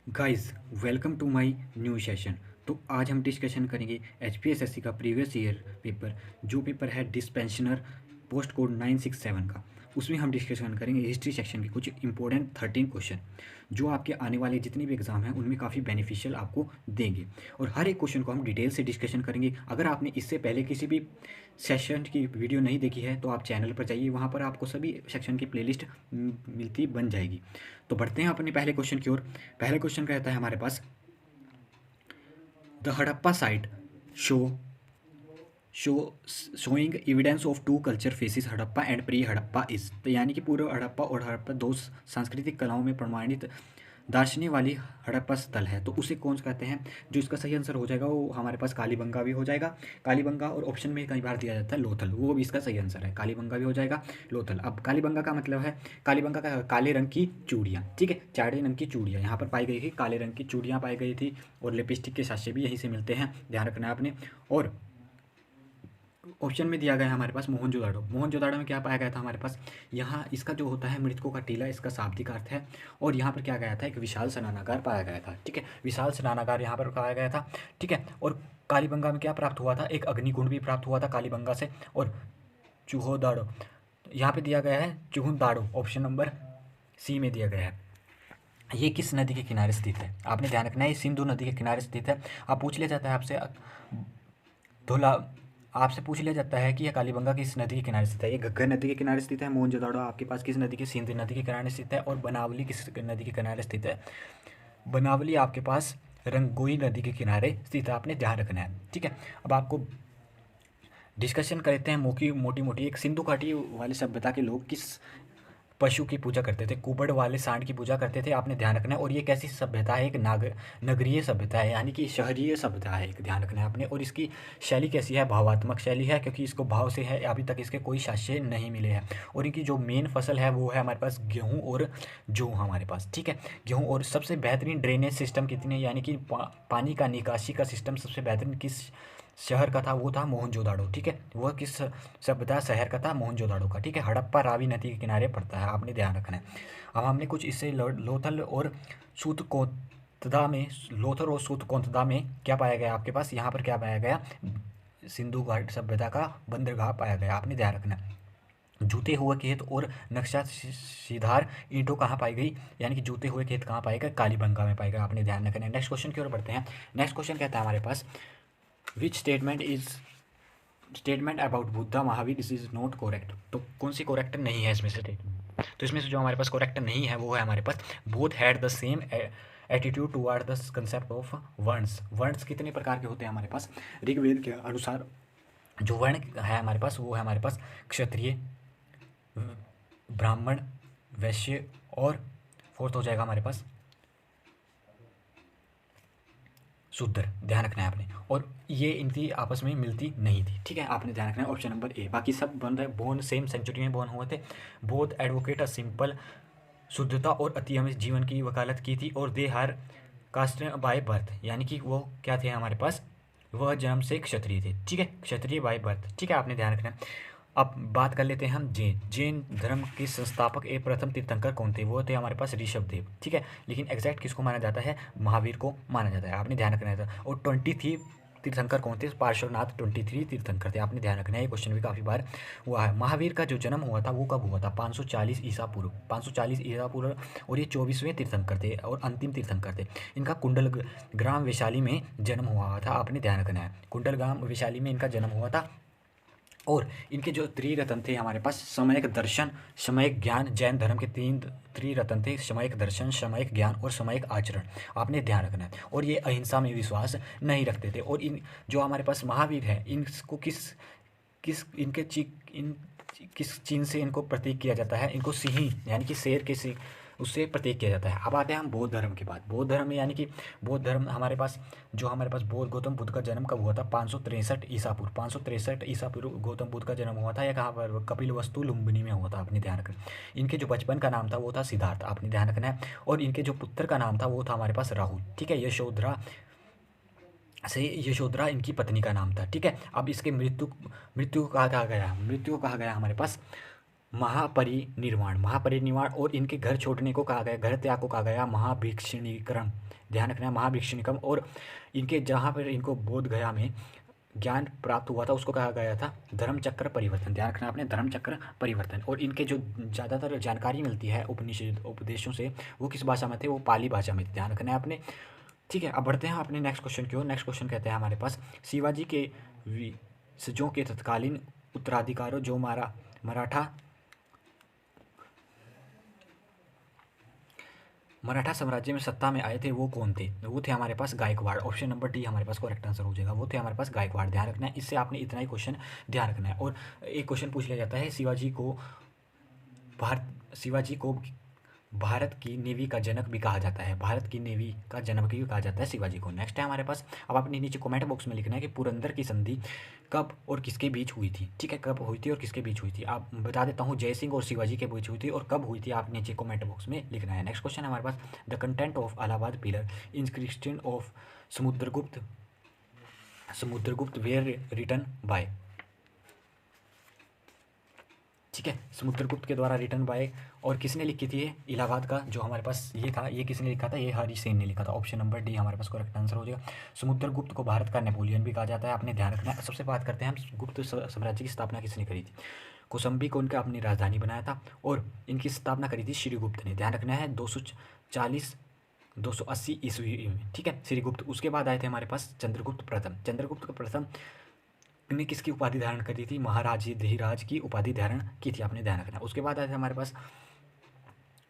Guys, welcome to my new session. तो आज हम डिस्कशन करेंगे एचपीएसएससी का प्रीवियस ईयर पेपर, जो पेपर है डिस्पेंशनर पोस्ट कोड 967 का। उसमें हम डिस्कशन करेंगे हिस्ट्री सेक्शन के कुछ इंपॉर्टेंट 13 क्वेश्चन, जो आपके आने वाले जितने भी एग्जाम हैं उनमें काफ़ी बेनिफिशियल आपको देंगे। और हर एक क्वेश्चन को हम डिटेल से डिस्कशन करेंगे। अगर आपने इससे पहले किसी भी सेशन की वीडियो नहीं देखी है तो आप चैनल पर जाइए, वहाँ पर आपको सभी सेक्शन की प्लेलिस्ट मिलती बन जाएगी। तो बढ़ते हैं अपने पहले क्वेश्चन की ओर। पहले क्वेश्चन कहता है हमारे पास, the Harappa site show show showing evidence of two culture phases Harappa and pre Harappa is. तो यानी कि पूर्व हड़प्पा और हड़प्पा दो सांस्कृतिक कलाओं में प्रमाणित दार्शनिक वाली हड़प्पा स्थल है, तो उसे कौन सा कहते हैं। जो इसका सही आंसर हो जाएगा वो हमारे पास कालीबंगा भी हो जाएगा। कालीबंगा, और ऑप्शन में कई बार दिया जाता है लोथल, वो भी इसका सही आंसर है। कालीबंगा भी हो जाएगा, लोथल। अब कालीबंगा का मतलब है, कालीबंगा का काले रंग की चूड़ियाँ, ठीक है, चारे रंग की चूड़ियाँ यहाँ पर पाई गई थी, काले रंग की चूड़ियाँ पाई गई थी, और लिपस्टिक के साशे भी यहीं से मिलते हैं, ध्यान रखना है आपने। और ऑप्शन में दिया गया है हमारे पास मोहनजोदाड़ो। मोहनजोदाड़ो में क्या पाया गया था हमारे पास, यहाँ इसका जो होता है मृतकों का टीला, इसका शाब्दिक अर्थ है। और यहाँ पर क्या गया था, एक विशाल स्नानागार पाया गया था, ठीक है, विशाल स्नानागार यहाँ पर पाया गया था, ठीक है। और कालीबंगा में क्या प्राप्त हुआ था, एक अग्निकुंड भी प्राप्त हुआ था कालीबंगा से। और चूहोदाड़ो, यहाँ पे दिया गया है चूहदाड़ो, ऑप्शन नंबर सी में दिया गया है। ये किस नदी के किनारे स्थित है, आपने ध्यान रखना है, ये सिंधु नदी के किनारे स्थित है। आप पूछ लिया जाता है आपसे धोला आपसे पूछ लिया जाता है कि यह कालीबंगा किस नदी के किनारे स्थित है। ये घग्गर नदी के किनारे स्थित है। मोहनजोदाड़ो आपके पास किस नदी के, सिंधु नदी के किनारे स्थित है। और बनावली किस नदी के किनारे स्थित है, बनावली आपके पास रंगोई नदी के किनारे स्थित है, आपने ध्यान रखना है, ठीक है। अब आपको डिस्कशन करते हैं मोटी मोटी। एक सिंधु घाटी वाली सभ्यता के लोग किस पशु की पूजा करते थे, कुबड़ वाले सांड की पूजा करते थे, आपने ध्यान रखना है। और ये कैसी सभ्यता है, एक नगरीय सभ्यता है, यानी कि शहरीय सभ्यता है, एक ध्यान रखना है आपने। और इसकी शैली कैसी है, भावात्मक शैली है, क्योंकि इसको भाव से है, अभी तक इसके कोई साक्ष्य नहीं मिले हैं। और इनकी जो मेन फसल है वो है हमारे पास गेहूँ और जौ हमारे पास, ठीक है, गेहूँ। और सबसे बेहतरीन ड्रेनेज सिस्टम कितने, यानी कि पानी का निकासी का सिस्टम सबसे बेहतरीन किस शहर का था, वो था मोहनजोदाड़ो, ठीक है। वह किस सभ्यता शहर का था, मोहनजोदाड़ो का, ठीक है। हड़प्पा रावी नदी के किनारे पड़ता है, आपने ध्यान रखना है। अब हमने कुछ इससे लोथल और सूतकोतदा में, लोथल और सूतकोतदा में क्या पाया गया आपके पास, यहाँ पर क्या पाया गया, सिंधु घाट सभ्यता का बंदरगाह पाया गया, आपने ध्यान रखना है। जूते हुए खेत और नक्शा सीधार ईंटों कहाँ पाई गई, यानी कि जूते हुए खेत कहाँ पाए गए, कालीबंगा में पाएगा, आपने ध्यान रखना है। नेक्स्ट क्वेश्चन की ओर बढ़ते हैं। नेक्स्ट क्वेश्चन कहता है हमारे पास, which statement about Buddha Mahavira is not correct. तो कौन सी करेक्ट नहीं है इसमें से स्टेटमेंट, तो इसमें से जो हमारे पास करेक्ट नहीं है वो है हमारे पास, both had the same attitude toward the concept of varnas. Varnas कितने प्रकार के होते हैं हमारे पास, ऋग्वेद के अनुसार जो वर्ण है हमारे पास वो है हमारे पास क्षत्रिय, ब्राह्मण, वैश्य, और फोर्थ हो जाएगा हमारे पास शूद्र, ध्यान रखना है आपने। और ये इनकी आपस में मिलती नहीं थी, ठीक है, आपने ध्यान रखना है, ऑप्शन नंबर ए। बाकी सब बन रहे बोर्न सेम सेंचुरी में बोर्न हुए थे। बोथ एडवोकेट अ सिंपल, शुद्धता और अतियमित जीवन की वकालत की थी। और दे हर कास्ट बाय बर्थ, यानी कि वो क्या थे हमारे पास, वह जन्म से क्षत्रिय थे, ठीक है, क्षत्रिय बाय बर्थ, ठीक है, आपने ध्यान रखना है। अब बात कर लेते हैं हम जैन धर्म के संस्थापक प्रथम तीर्थंकर कौन थे, वो थे हमारे पास ऋषभदेव, ठीक है। लेकिन एग्जैक्ट किसको माना जाता है, महावीर को माना जाता है, आपने ध्यान रखना था। और 23 तीर्थंकर कौन थे, पार्श्वनाथ 23 तीर्थंकर थे, आपने ध्यान रखना है। ये क्वेश्चन भी काफ़ी बार हुआ है। महावीर का जो जन्म हुआ था वो कब हुआ था, 540 ईसा पूर्व, 540 ईसा पूर्व। और ये 24वें तीर्थंकर थे और अंतिम तीर्थंकर थे। इनका कुंडल ग्राम वैशाली में जन्म हुआ था, आपने ध्यान रखना है, कुंडल ग्राम वैशाली में इनका जन्म हुआ था। और इनके जो त्रिरत्न थे हमारे पास, समयक दर्शन, समयक ज्ञान, जैन धर्म के 3 त्रिरत्न थे, समयक दर्शन, समयक ज्ञान और समयक आचरण, आपने ध्यान रखना है। और ये अहिंसा में विश्वास नहीं रखते थे। और इन जो हमारे पास महावीर है, इनको किस किस इनके इन किस चिन्ह से इनको प्रतीक किया जाता है, इनको सिंह यानी कि शेर के सिंह उससे प्रतीक किया जाता है। अब आते हैं हम बौद्ध धर्म के बाद। बौद्ध धर्म में यानी कि बौद्ध धर्म हमारे पास, जो हमारे पास बौद्ध गौतम बुद्ध का जन्म कब हुआ था, 563 ईसा पूर्व, 563 ईसा पूर्व गौतम बुद्ध का जन्म हुआ था। या कहाँ पर, कपिल वस्तु लुम्बिनी में हुआ था, आपने ध्यान रखना। इनके जो बचपन का नाम था वो था सिद्धार्थ, आपने ध्यान रखना है। और इनके जो पुत्र का नाम था वो था हमारे पास राहुल, ठीक है। यशोधरा इनकी पत्नी का नाम था, ठीक है। अब इसके मृत्यु मृत्यु को कहा गया हमारे पास महापरिनिर्वाण और इनके घर छोड़ने को कहा गया, घर त्याग को कहा गया महाभिक्षणीकरण। ध्यान रखना है महाभिक्षणिकम। और इनके जहाँ पर इनको बोध गया में ज्ञान प्राप्त हुआ था उसको कहा गया था धर्मचक्र परिवर्तन। ध्यान रखना आपने धर्मचक्र परिवर्तन। और इनके जो ज़्यादातर जानकारी मिलती है उपनिषद उपदेशों से वो किस भाषा में थे, वो पाली भाषा में थे। ध्यान रखना है आपने। ठीक है, अब बढ़ते हैं अपने नेक्स्ट क्वेश्चन की ओर। नेक्स्ट क्वेश्चन कहते हैं हमारे पास शिवाजी के वंशजों के तत्कालीन उत्तराधिकारों जो मराठा साम्राज्य में सत्ता में आए थे वो कौन थे? वो थे हमारे पास गायकवाड़। ऑप्शन नंबर डी हमारे पास करेक्ट आंसर हो जाएगा, वो थे हमारे पास गायकवाड़। ध्यान रखना है, इससे आपने इतना ही क्वेश्चन ध्यान रखना है। और एक क्वेश्चन पूछ लिया जाता है शिवाजी को भारत की नेवी का जनक भी कहा जाता है। भारत की नेवी का जनक भी कहा जाता है शिवाजी को। नेक्स्ट है हमारे पास, अब आपने नीचे कमेंट बॉक्स में लिखना है कि पुरंदर की संधि कब और किसके बीच हुई थी। ठीक है, कब हुई थी और किसके बीच हुई थी। आप बता देता हूँ, जय सिंह और शिवाजी के बीच हुई थी। और कब हुई थी आप नीचे कमेंट बॉक्स में लिखना है। नेक्स्ट क्वेश्चन है हमारे पास, the content of Allahabad pillar inscription of Samudragupta were written by. ठीक है, समुद्रगुप्त के द्वारा रिटर्न बाय। और किसने लिखी थी ये इलाहाबाद का जो हमारे पास ये था, ये किसने लिखा था? ये हरिसेन ने लिखा था। ऑप्शन नंबर डी हमारे पास करेक्ट आंसर हो जाएगा। समुद्रगुप्त को भारत का नेपोलियन भी कहा जाता है, आपने ध्यान रखना है। सबसे बात करते हैं हम गुप्त साम्राज्य की स्थापना किसने करी थी। कौशंबी को उनका अपनी राजधानी बनाया था और इनकी स्थापना करी थी श्रीगुप्त ने। ध्यान रखना है 280 ईस्वी में। ठीक है, श्रीगुप्त। उसके बाद आए थे हमारे पास चंद्रगुप्त प्रथम। चंद्रगुप्त प्रथम ने किसकी उपाधि धारण करी थी? महाराज की उपाधि धारण की थी, आपने ध्यान रखना। उसके बाद आए थे हमारे पास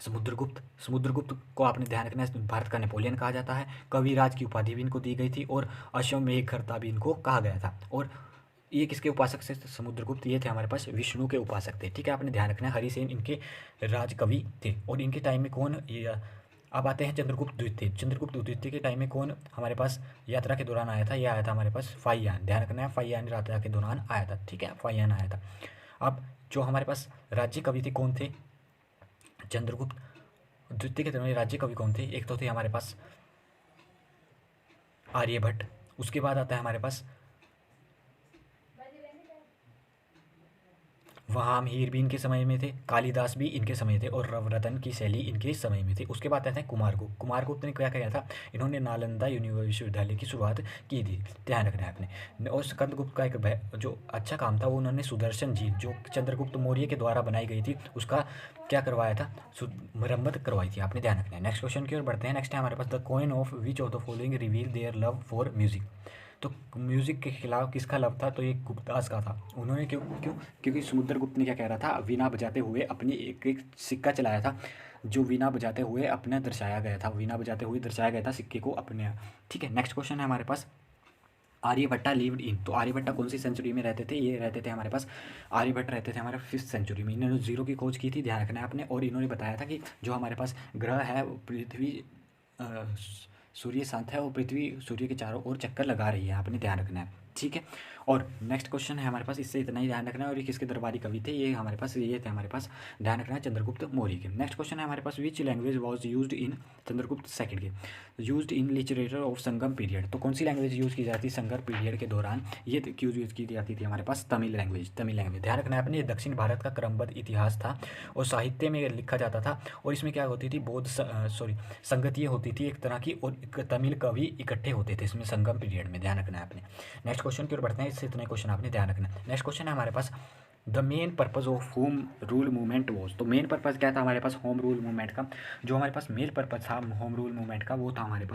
समुद्रगुप्त। समुद्रगुप्त को आपने ध्यान रखना है, भारत का नेपोलियन कहा जाता है। कविराज की उपाधि भी इनको दी गई थी और अश्वमेधकर्ता भी इनको कहा गया था। और ये किसके उपासक से? समुद्रगुप्त ये थे हमारे पास विष्णु के उपासक थे। ठीक है, आपने ध्यान रखना है। हरिसेन इनके राजकवि थे। और इनके टाइम में कौन ये, अब आते हैं चंद्रगुप्त द्वितीय। चंद्रगुप्त द्वितीय के टाइम में कौन हमारे पास यात्रा के दौरान आया था? यह आया था हमारे पास फाहियान। ध्यान रखना है, फाहियान यात्रा के दौरान आया था। ठीक है, फाहियान आया था। अब जो हमारे पास राज्य कवि थे कौन थे चंद्रगुप्त द्वितीय के दौरान? राज्य कवि कौन थे? एक तो थे हमारे पास आर्यभट्ट। उसके बाद आता है हमारे पास वहाँ हीर भी इनके समय में थे, कालिदास भी इनके समय थे और रवरतन की शैली इनके समय में थी। उसके बाद आते हैं कुमारगुप्त। कुमारगुप्त ने क्या किया था? इन्होंने नालंदा विश्वविद्यालय की शुरुआत की थी। ध्यान रखना है आपने। और स्कंदगुप्त का एक जो अच्छा काम था वो उन्होंने सुदर्शन झील जो चंद्रगुप्त मौर्य के द्वारा बनाई गई थी उसका क्या करवाया था? मरम्मत करवाई थी, आपने ध्यान रखना है। नेक्स्ट क्वेश्चन की ओर बढ़ते हैं। नेक्स्ट है हमारे पास, the coin of which of the following reveal their love for music. तो म्यूज़िक के खिलाफ किसका लव था? तो ये गुप्तास का था। उन्होंने क्यों क्यों क्योंकि समुद्रगुप्त ने क्या कह रहा था, वीणा बजाते हुए अपनी एक एक सिक्का चलाया था जो वीणा बजाते हुए अपने दर्शाया गया था। वीणा बजाते हुए दर्शाया गया था सिक्के को अपने। ठीक है, नेक्स्ट क्वेश्चन है हमारे पास, आर्यभट्टा लिव्ड इन। तो आर्यभट्टा कौन सी सेंचुरी में रहते थे? ये रहते थे हमारे पास, आर्यभट्ट रहते थे हमारे 5th सेंचुरी में। इन्होंने जीरो की खोज की थी, ध्यान रखना है आपने। और इन्होंने बताया था कि जो हमारे पास ग्रह है पृथ्वी सूर्य शांत है और पृथ्वी सूर्य के चारों ओर चक्कर लगा रही है, आपने ध्यान रखना है। ठीक है, और नेक्स्ट क्वेश्चन है हमारे पास, इससे इतना ही ध्यान रखना है। और ये किसके दरबारी कवि थे? ये हमारे पास ये थे हमारे पास, ध्यान रखना है, चंद्रगुप्त मौर्य के। नेक्स्ट क्वेश्चन है हमारे पास, which language was used in Chandragupta second के used in literature of Sangam period. तो कौन सी लैंग्वेज यूज़ की जाती है संगम पीरियड के दौरान? ये क्यों यूज़ की जाती थी हमारे पास? तमिल लैंग्वेज। तमिल लैंग्वेज ध्यान रखना है आपने। दक्षिण भारत का क्रमबद्ध इतिहास था और साहित्य में लिखा जाता था। और इसमें क्या होती थी? संगतियाँ होती थी एक तरह की, और तमिल कवि इकट्ठे होते थे इसमें संगम पीरियड में। ध्यान रखना है आपने। नेक्स्ट क्वेश्चन की ओर बढ़ते हैं। इससे इतने क्वेश्चन आपने ध्यान रखना है। नेक्स्ट क्वेश्चन है हमारे पास, the main purpose of home rule movement was. तो मेन पर्पज़ क्या था हमारे पास होम रूल मूवमेंट का? जो हमारे पास मेन पर्पज़ था होम रूल मूवमेंट का वो था हमारे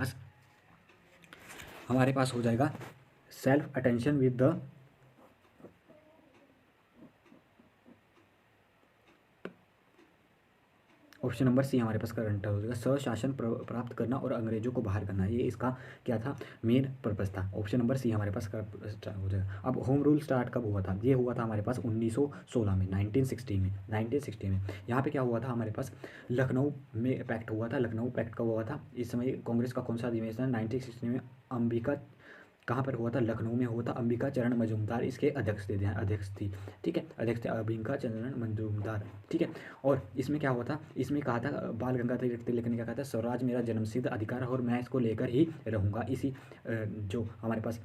पास हो जाएगा self attention with the option number C हमारे पास करंट हो जाएगा, स्वशासन प्राप्त करना और अंग्रेजों को बाहर करना। ये इसका क्या था? मेन पर्पस था। ऑप्शन नंबर सी हमारे पास हो जाएगा। अब होम रूल स्टार्ट कब हुआ था? ये हुआ था हमारे पास 1916 में, 1960 में। यहाँ पे क्या हुआ था हमारे पास? लखनऊ में पैक्ट हुआ था। लखनऊ पैक्ट कब हुआ था? इस समय कांग्रेस का कौन सा अधिवेशन? 1960 में। अंबिका कहाँ पर हुआ था? लखनऊ में हुआ था। अंबिका चरण मजूमदार इसके अध्यक्ष थे, अध्यक्ष थी। ठीक है, अध्यक्ष थे अंबिका चरण मजूमदार। ठीक है, और इसमें क्या हुआ था? इसमें कहा था बाल गंगाधर तिलक ने क्या कहा था? स्वराज मेरा जन्मसिद्ध अधिकार है और मैं इसको लेकर ही रहूँगा। इसी जो हमारे पास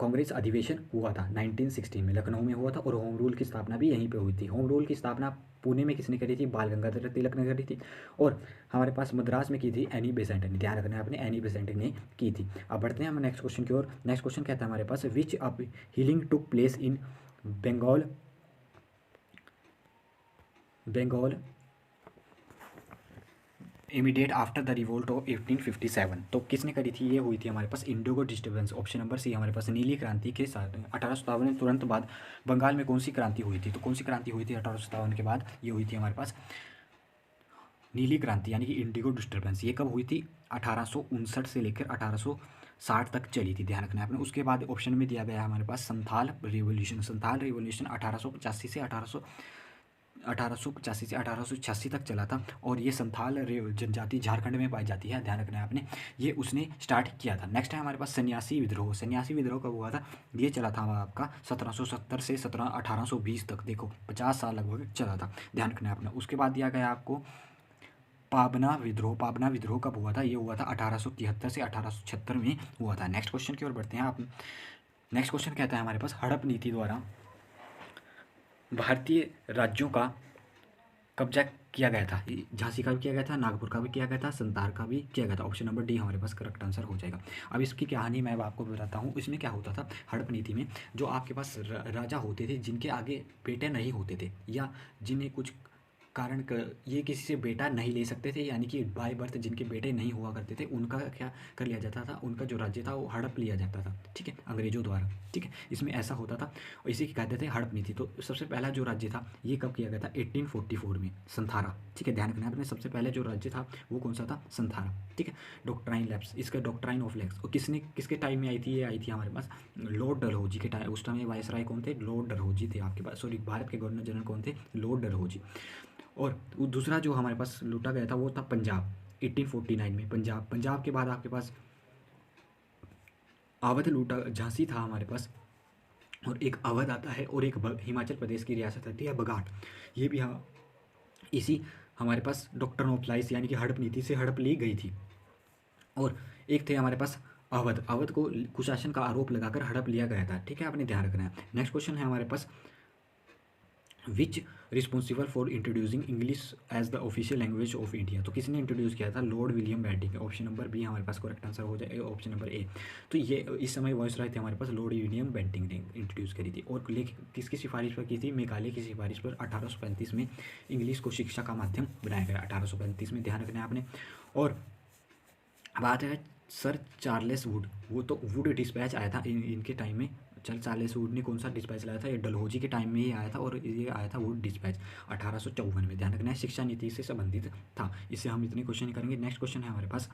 कांग्रेस अधिवेशन हुआ था 1916 में, लखनऊ में हुआ था, और होम रूल की स्थापना भी यहीं पे हुई थी। होम रूल की स्थापना पुणे में किसने करी थी? बाल गंगाधर तिलक ने करी थी। और हमारे पास मद्रास में की थी एनी बेसेंट ने, ध्यान रखना है आपने, एनी बेसेंट ने की थी। अब बढ़ते हैं हम नेक्स्ट क्वेश्चन की ओर। नेक्स्ट क्वेश्चन कहता है हमारे पास, which up healing took place in Bengal immediate after the revolt of 1857। तो किसने करी थी? ये हुई थी हमारे पास indigo disturbance, option number C हमारे पास, नीली क्रांति के साथ 1857 में तुरंत बाद बंगाल में कौन सी क्रांति हुई थी? तो कौन सी क्रांति हुई थी 1857 के बाद? ये हुई थी हमारे पास नीली क्रांति, यानी कि इंडिगो डिस्टर्बेंस। ये कब हुई थी? 1859 से लेकर 1860 तक चली थी, ध्यान रखना है आपने। उसके बाद ऑप्शन में दिया गया है हमारे पास संथाल रिवोल्यूशन। संथाल रिवोल्यूशन 1885 से 1886 तक चला था, और ये संथाल जनजाति झारखंड में पाई जाती है, ध्यान रखना है आपने। ये उसने स्टार्ट किया था। नेक्स्ट है हमारे पास सन्यासी विद्रोह। सन्यासी विद्रोह कब हुआ था? ये चला था आपका 1770 से 1820 तक, देखो 50 साल लगभग चला था, ध्यान रखना है आपने। उसके बाद दिया गया आपको पाबना विद्रोह। पाबना विद्रोह कब हुआ था? ये हुआ था 1873 से 1876 में हुआ था। नेक्स्ट क्वेश्चन की ओर बढ़ते हैं आप। नेक्स्ट क्वेश्चन कहता है हमारे पास, हड़प नीति द्वारा भारतीय राज्यों का कब्जा किया गया था। झांसी का भी किया गया था, नागपुर का भी किया गया था, संतार का भी किया गया था। ऑप्शन नंबर डी हमारे पास करेक्ट आंसर हो जाएगा। अब इसकी कहानी मैं आपको बताता हूँ। इसमें क्या होता था हड़प नीति में, जो आपके पास राजा होते थे जिनके आगे बेटे नहीं होते थे, या जिन्हें कुछ कारण ये किसी से बेटा नहीं ले सकते थे, यानी कि बाय बर्थ जिनके बेटे नहीं हुआ करते थे, उनका क्या कर लिया जाता था? उनका जो राज्य था वो हड़प लिया जाता था, ठीक है, अंग्रेजों द्वारा, ठीक है। इसमें ऐसा होता था, और इसी की कहते थे हड़प नीति। तो सबसे पहला जो राज्य था ये कब किया गया था? 1844 में, संथारा, ठीक है, ध्यान रखना है आपने। सबसे पहले जो राज्य था वो कौन सा था? संथारा, ठीक है। डॉक्ट्राइन लैप्स, इसका डॉक्ट्राइन ऑफ लैप्स, और किसके टाइम में आई थी? ये आई थी हमारे पास लॉर्ड डलहौजी के टाइम। उस टाइम वायसराय कौन थे? लॉर्ड डलहौजी थे आपके पास, सॉरी, भारत के गवर्नर जनरल कौन थे? लॉर्ड डलहौजी। और दूसरा जो हमारे पास लूटा गया था वो था पंजाब, 1849 में पंजाब। पंजाब के बाद आपके पास अवध लूटा, झांसी था हमारे पास, और एक अवध आता है, और एक हिमाचल प्रदेश की रियासत आती है बघाट। ये भी हाँ इसी हमारे पास डॉक्टर ऑफ लाइस, यानी कि हड़प नीति से हड़प ली गई थी। और एक थे हमारे पास अवध। अवध को कुशासन का आरोप लगाकर हड़प लिया गया था, ठीक है, आपने ध्यान रखना है। नेक्स्ट क्वेश्चन है हमारे पास, which responsible for introducing English as the official language of India. तो किसने इंट्रोड्यूस किया था? Lord William Bentinck. Option number B हमारे पास करेक्ट आंसर हो जाएगा, ऑप्शन नंबर ए। तो ये इस समय वॉइसरॉय थे हमारे पास, लॉर्ड विलियम बेंटिंग ने इंट्रोड्यूस करी थी। और किसकी सिफारिश पर की थी? मेघालय की सिफारिश पर 1835 में इंग्लिश को शिक्षा का माध्यम बनाया गया, 1835 में, ध्यान रखना है आपने। और बात है सर चार्लेस वुड, वो तो वुड डिस्पैच आया था इनके टाइम में। चार्लेस वुड ने कौन सा डिस्पैच लाया था? ये डलहौजी के टाइम में ही आया था, और ये आया था वुड डिस्पैच 1854 में, ध्यान रखना है। शिक्षा नीति से संबंधित था। इससे हम इतने क्वेश्चन ही करेंगे। नेक्स्ट क्वेश्चन है हमारे पास,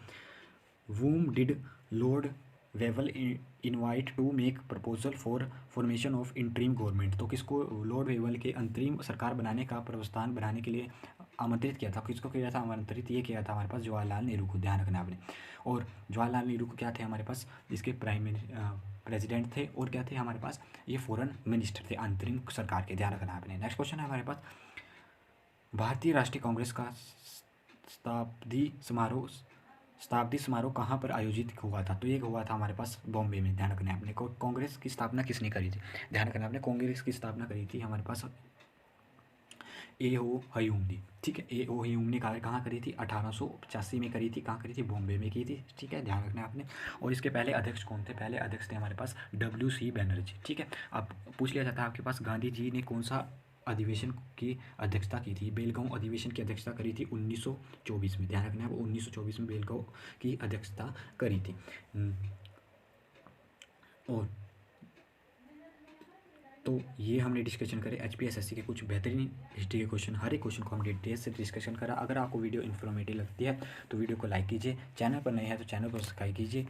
whom did Lord Wavell invite to make proposal for formation of interim government. तो किसको लॉर्ड वेवल के अंतरिम सरकार बनाने का प्रस्ताव बनाने के लिए आमंत्रित किया था? किसको किया था आमंत्रित? ये किया था हमारे पास जवाहरलाल नेहरू को, ध्यान रखना आपने। और जवाहरलाल नेहरू को क्या थे हमारे पास? इसके प्रेसिडेंट थे, और क्या थे हमारे पास? ये फॉरेन मिनिस्टर थे अंतरिम सरकार के, ध्यान रखना आपने। नेक्स्ट क्वेश्चन है हमारे पास, भारतीय राष्ट्रीय कांग्रेस का शताब्दी समारोह कहाँ पर आयोजित हुआ था? तो ये हुआ था हमारे पास बॉम्बे में, ध्यान रखना है आपने। कांग्रेस की स्थापना किसने करी थी? ध्यान रखना आपने, कांग्रेस की स्थापना करी थी हमारे पास ए.ओ. ह्यूम ने, ठीक है। ए.ओ. ह्यूम ने कहाँ करी थी? 1885 में करी थी। कहाँ करी थी? बॉम्बे में की थी, ठीक है, ध्यान रखना है आपने। और इसके पहले अध्यक्ष कौन थे? पहले अध्यक्ष थे हमारे पास W.C. बैनर्जी, ठीक है। अब पूछ लिया जाता है आपके पास, गांधी जी ने कौन सा अधिवेशन की अध्यक्षता की थी? बेलगांव अधिवेशन की अध्यक्षता करी थी 1924 में, ध्यान रखना है, वो 1924 में बेलगांव की अध्यक्षता करी थी। और तो ये हमने डिस्कशन करे HPSSC के कुछ बेहतरीन हिस्ट्री के क्वेश्चन। हर एक क्वेश्चन को हम डिटेल से डिस्कशन करा। अगर आपको वीडियो इन्फॉर्मेटिव लगती है तो वीडियो को लाइक कीजिए, चैनल पर नए हैं तो चैनल को सब्सक्राइब कीजिए।